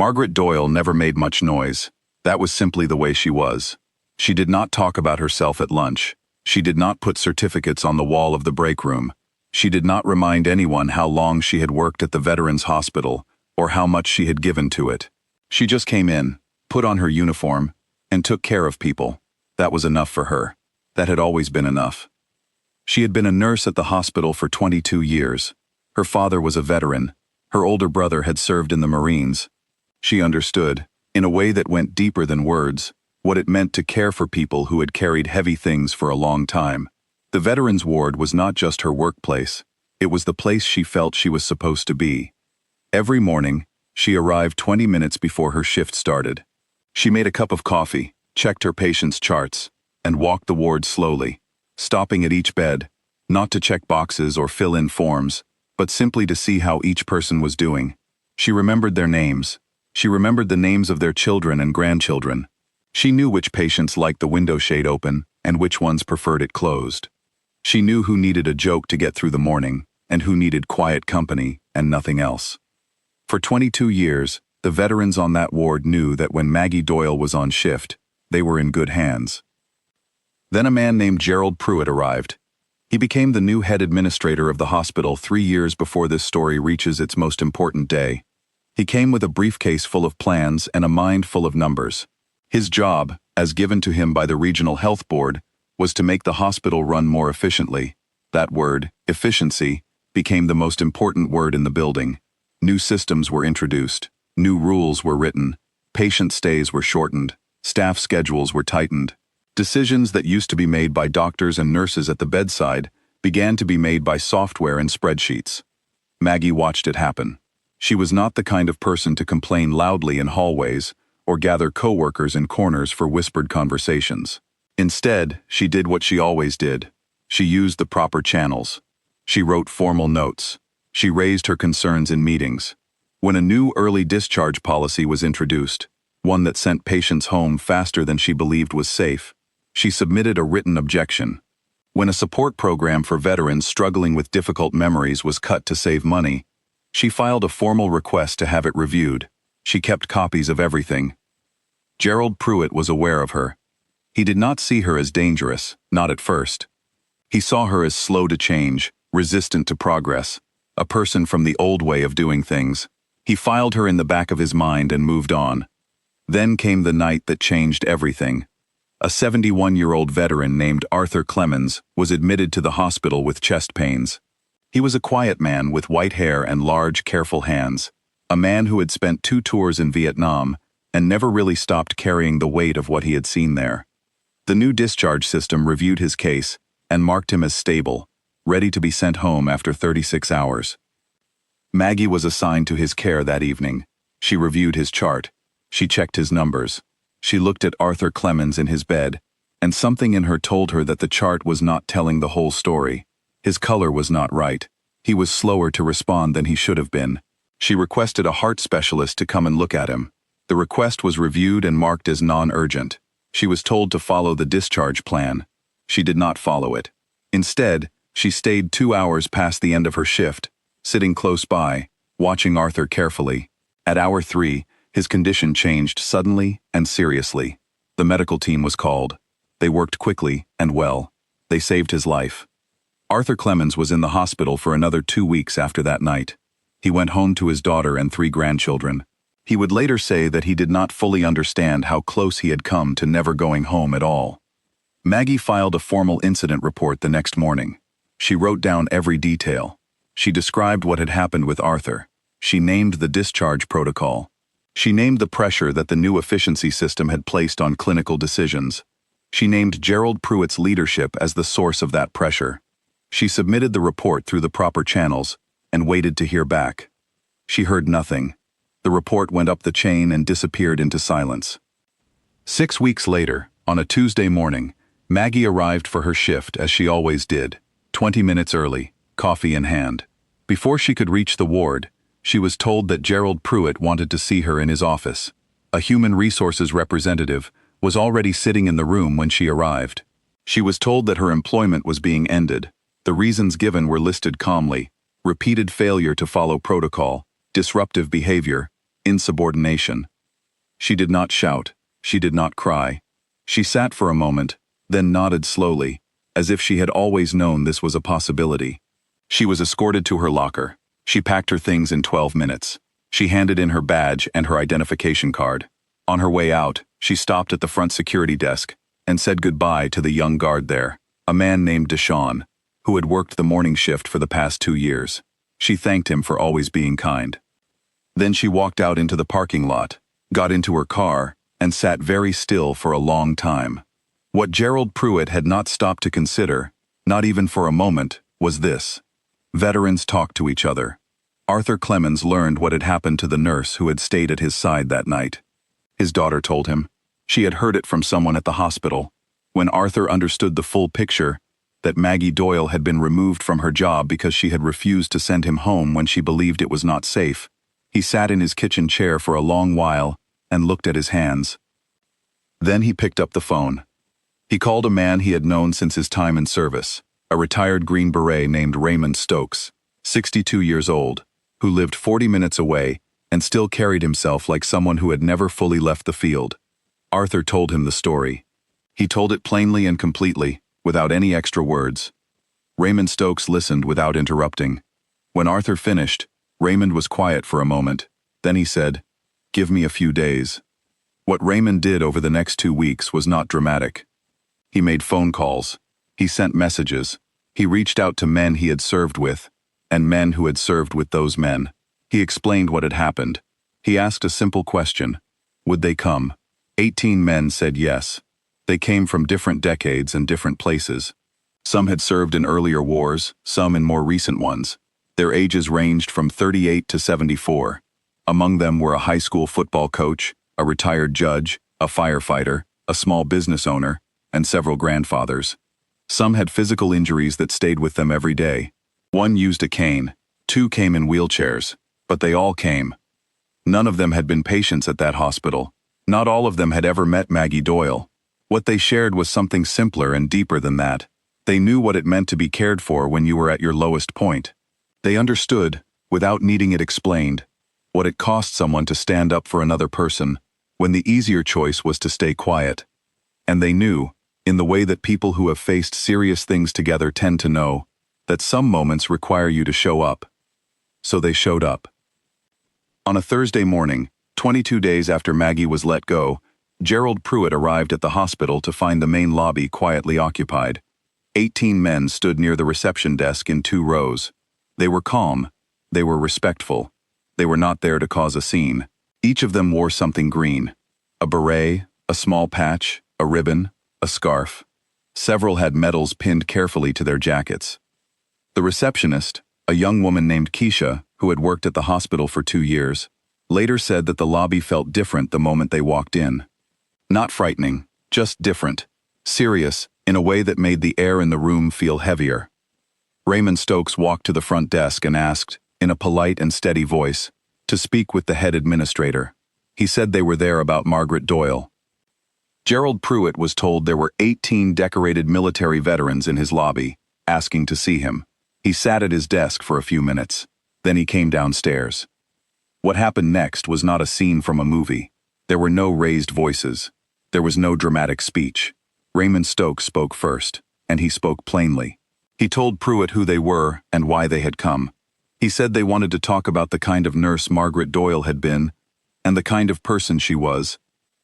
Margaret Doyle never made much noise. That was simply the way she was. She did not talk about herself at lunch. She did not put certificates on the wall of the break room. She did not remind anyone how long she had worked at the Veterans Hospital or how much she had given to it. She just came in, put on her uniform, and took care of people. That was enough for her. That had always been enough. She had been a nurse at the hospital for 22 years. Her father was a veteran. Her older brother had served in the Marines. She understood, in a way that went deeper than words, what it meant to care for people who had carried heavy things for a long time. The Veterans Ward was not just her workplace. It was the place she felt she was supposed to be. Every morning, she arrived 20 minutes before her shift started. She made a cup of coffee, checked her patients' charts, and walked the ward slowly, stopping at each bed, not to check boxes or fill in forms, but simply to see how each person was doing. She remembered their names. She remembered the names of their children and grandchildren. She knew which patients liked the window shade open and which ones preferred it closed. She knew who needed a joke to get through the morning and who needed quiet company and nothing else. For 22 years, the veterans on that ward knew that when Maggie Doyle was on shift, they were in good hands. Then a man named Gerald Pruitt arrived. He became the new head administrator of the hospital 3 years before this story reaches its most important day. He came with a briefcase full of plans and a mind full of numbers. His job, as given to him by the Regional Health Board, was to make the hospital run more efficiently. That word, efficiency, became the most important word in the building. New systems were introduced, new rules were written, patient stays were shortened, staff schedules were tightened. Decisions that used to be made by doctors and nurses at the bedside began to be made by software and spreadsheets. Maggie watched it happen. She was not the kind of person to complain loudly in hallways or gather coworkers in corners for whispered conversations. Instead, she did what she always did. She used the proper channels. She wrote formal notes. She raised her concerns in meetings. When a new early discharge policy was introduced, one that sent patients home faster than she believed was safe, she submitted a written objection. When a support program for veterans struggling with difficult memories was cut to save money, she filed a formal request to have it reviewed. She kept copies of everything. Gerald Pruitt was aware of her. He did not see her as dangerous, not at first. He saw her as slow to change, resistant to progress, a person from the old way of doing things. He filed her in the back of his mind and moved on. Then came the night that changed everything. A 71-year-old veteran named Arthur Clemens was admitted to the hospital with chest pains. He was a quiet man with white hair and large, careful hands, a man who had spent 2 tours in Vietnam and never really stopped carrying the weight of what he had seen there. The new discharge system reviewed his case and marked him as stable, ready to be sent home after 36 hours. Maggie was assigned to his care that evening. She reviewed his chart. She checked his numbers. She looked at Arthur Clemens in his bed, and something in her told her that the chart was not telling the whole story. His color was not right. He was slower to respond than he should have been. She requested a heart specialist to come and look at him. The request was reviewed and marked as non-urgent. She was told to follow the discharge plan. She did not follow it. Instead, she stayed 2 hours past the end of her shift, sitting close by, watching Arthur carefully. At hour 3, his condition changed suddenly and seriously. The medical team was called. They worked quickly and well. They saved his life. Arthur Clemens was in the hospital for another 2 weeks after that night. He went home to his daughter and 3 grandchildren. He would later say that he did not fully understand how close he had come to never going home at all. Maggie filed a formal incident report the next morning. She wrote down every detail. She described what had happened with Arthur. She named the discharge protocol. She named the pressure that the new efficiency system had placed on clinical decisions. She named Gerald Pruitt's leadership as the source of that pressure. She submitted the report through the proper channels and waited to hear back. She heard nothing. The report went up the chain and disappeared into silence. 6 weeks later, on a Tuesday morning, Maggie arrived for her shift as she always did, 20 minutes early, coffee in hand. Before she could reach the ward, she was told that Gerald Pruitt wanted to see her in his office. A human resources representative was already sitting in the room when she arrived. She was told that her employment was being ended. The reasons given were listed calmly: repeated failure to follow protocol, disruptive behavior, insubordination. She did not shout. She did not cry. She sat for a moment, then nodded slowly, as if she had always known this was a possibility. She was escorted to her locker. She packed her things in 12 minutes. She handed in her badge and her identification card. On her way out, she stopped at the front security desk and said goodbye to the young guard there, a man named Deshawn, who had worked the morning shift for the past 2 years. She thanked him for always being kind. Then she walked out into the parking lot, got into her car, and sat very still for a long time. What Gerald Pruitt had not stopped to consider, not even for a moment, was this. Veterans talked to each other. Arthur Clemens learned what had happened to the nurse who had stayed at his side that night. His daughter told him. She had heard it from someone at the hospital. When Arthur understood the full picture, that Maggie Doyle had been removed from her job because she had refused to send him home when she believed it was not safe, he sat in his kitchen chair for a long while and looked at his hands. Then he picked up the phone. He called a man he had known since his time in service, a retired Green Beret named Raymond Stokes, 62 years old, who lived 40 minutes away and still carried himself like someone who had never fully left the field. Arthur told him the story. He told it plainly and completely, without any extra words. Raymond Stokes listened without interrupting. When Arthur finished, Raymond was quiet for a moment. Then he said, "Give me a few days." What Raymond did over the next 2 weeks was not dramatic. He made phone calls. He sent messages. He reached out to men he had served with, and men who had served with those men. He explained what had happened. He asked a simple question. Would they come? 18 men said yes. They came from different decades and different places. Some had served in earlier wars, some in more recent ones. Their ages ranged from 38 to 74. Among them were a high school football coach, a retired judge, a firefighter, a small business owner, and several grandfathers. Some had physical injuries that stayed with them every day. One used a cane, 2 came in wheelchairs, but they all came. None of them had been patients at that hospital. Not all of them had ever met Maggie Doyle. What they shared was something simpler and deeper than that. They knew what it meant to be cared for when you were at your lowest point. They understood, without needing it explained, what it cost someone to stand up for another person, when the easier choice was to stay quiet. And they knew, in the way that people who have faced serious things together tend to know, that some moments require you to show up. So they showed up. On a Thursday morning, 22 days after Maggie was let go, Gerald Pruitt arrived at the hospital to find the main lobby quietly occupied. 18 men stood near the reception desk in 2 rows. They were calm. They were respectful. They were not there to cause a scene. Each of them wore something green. A beret, a small patch, a ribbon, a scarf. Several had medals pinned carefully to their jackets. The receptionist, a young woman named Keisha, who had worked at the hospital for 2 years, later said that the lobby felt different the moment they walked in. Not frightening, just different, serious, in a way that made the air in the room feel heavier. Raymond Stokes walked to the front desk and asked, in a polite and steady voice, to speak with the head administrator. He said they were there about Margaret Doyle. Gerald Pruitt was told there were 18 decorated military veterans in his lobby, asking to see him. He sat at his desk for a few minutes. Then he came downstairs. What happened next was not a scene from a movie. There were no raised voices. There was no dramatic speech. Raymond Stokes spoke first, and he spoke plainly. He told Pruitt who they were and why they had come. He said they wanted to talk about the kind of nurse Margaret Doyle had been, and the kind of person she was,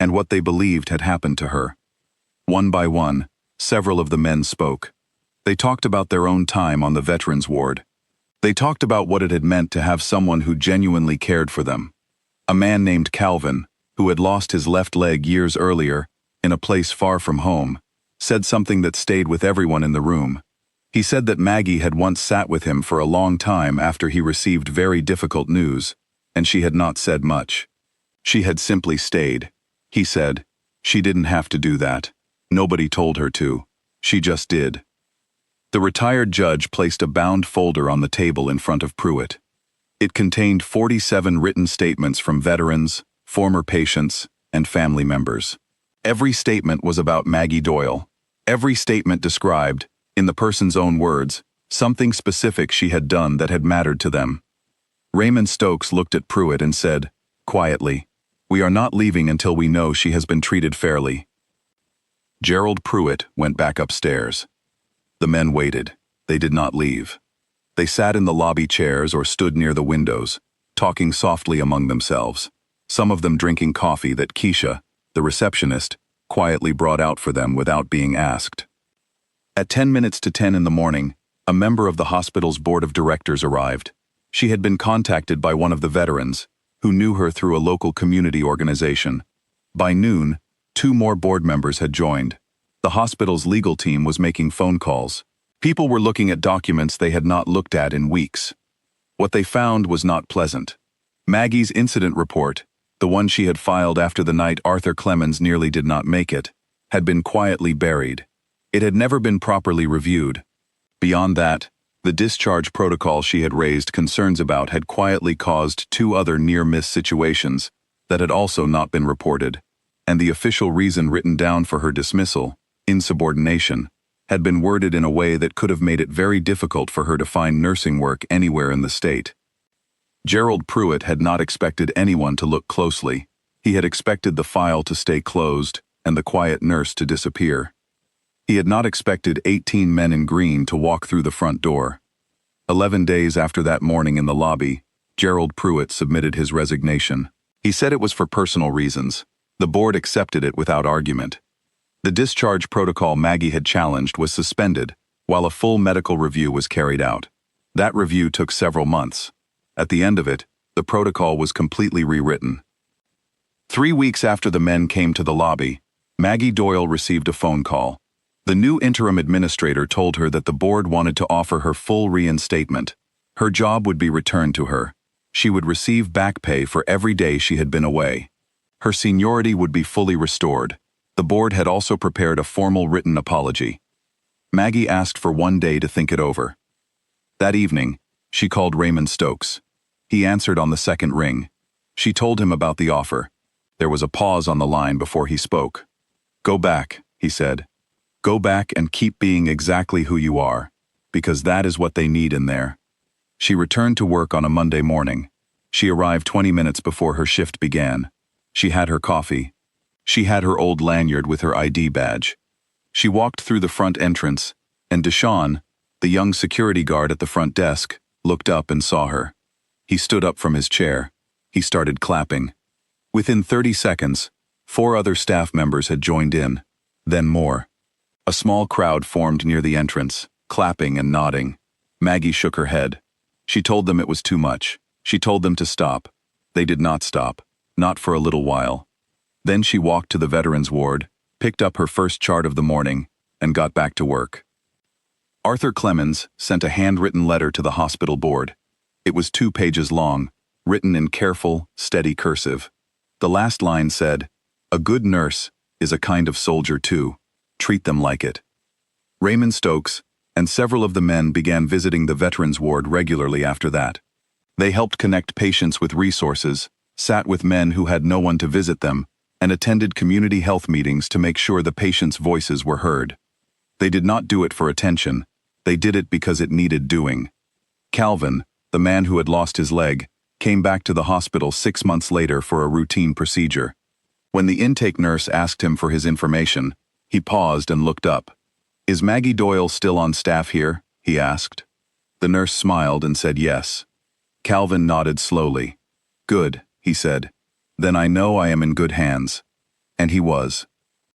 and what they believed had happened to her. One by one, several of the men spoke. They talked about their own time on the veterans ward. They talked about what it had meant to have someone who genuinely cared for them. A man named Calvin, who had lost his left leg years earlier, in a place far from home, said something that stayed with everyone in the room. He said that Maggie had once sat with him for a long time after he received very difficult news, and she had not said much. She had simply stayed. He said, she didn't have to do that. Nobody told her to. She just did. The retired judge placed a bound folder on the table in front of Pruitt. It contained 47 written statements from veterans, former patients, and family members. Every statement was about Maggie Doyle. Every statement described, in the person's own words, something specific she had done that had mattered to them. Raymond Stokes looked at Pruitt and said, quietly. "We are not leaving until we know she has been treated fairly." Gerald Pruitt went back upstairs. The men waited. They did not leave. They sat in the lobby chairs or stood near the windows, talking softly among themselves, some of them drinking coffee that Keisha, the receptionist, quietly brought out for them without being asked. At 10 minutes to 10 in the morning, a member of the hospital's board of directors arrived. She had been contacted by one of the veterans, who knew her through a local community organization. By noon, 2 more board members had joined. The hospital's legal team was making phone calls. People were looking at documents they had not looked at in weeks. What they found was not pleasant. Maggie's incident report, the one she had filed after the night Arthur Clemens nearly did not make it, had been quietly buried. It had never been properly reviewed. Beyond that, the discharge protocol she had raised concerns about had quietly caused 2 other near-miss situations that had also not been reported, and the official reason written down for her dismissal, insubordination, had been worded in a way that could have made it very difficult for her to find nursing work anywhere in the state. Gerald Pruitt had not expected anyone to look closely. He had expected the file to stay closed and the quiet nurse to disappear. He had not expected 18 men in green to walk through the front door. 11 days after that morning in the lobby, Gerald Pruitt submitted his resignation. He said it was for personal reasons. The board accepted it without argument. The discharge protocol Maggie had challenged was suspended, while a full medical review was carried out. That review took several months. At the end of it, the protocol was completely rewritten. 3 weeks after the men came to the lobby, Maggie Doyle received a phone call. The new interim administrator told her that the board wanted to offer her full reinstatement. Her job would be returned to her. She would receive back pay for every day she had been away. Her seniority would be fully restored. The board had also prepared a formal written apology. Maggie asked for 1 day to think it over. That evening, she called Raymond Stokes. He answered on the second ring. She told him about the offer. There was a pause on the line before he spoke. "Go back," he said. "Go back and keep being exactly who you are, because that is what they need in there." She returned to work on a Monday morning. She arrived 20 minutes before her shift began. She had her coffee. She had her old lanyard with her ID badge. She walked through the front entrance, and Deshawn, the young security guard at the front desk, looked up and saw her. He stood up from his chair. He started clapping. Within 30 seconds, 4 other staff members had joined in, then more. A small crowd formed near the entrance, clapping and nodding. Maggie shook her head. She told them it was too much. She told them to stop. They did not stop, not for a little while. Then she walked to the veterans ward, picked up her first chart of the morning, and got back to work. Arthur Clemens sent a handwritten letter to the hospital board. It was 2 pages long, written in careful, steady cursive. The last line said, "A good nurse is a kind of soldier too. Treat them like it." Raymond Stokes and several of the men began visiting the veterans ward regularly after that. They helped connect patients with resources, sat with men who had no one to visit them, and attended community health meetings to make sure the patients' voices were heard. They did not do it for attention. They did it because it needed doing. Calvin, the man who had lost his leg, came back to the hospital 6 months later for a routine procedure. When the intake nurse asked him for his information, he paused and looked up. "Is Maggie Doyle still on staff here?" he asked. The nurse smiled and said yes. Calvin nodded slowly. "Good," he said. "Then I know I am in good hands." And he was.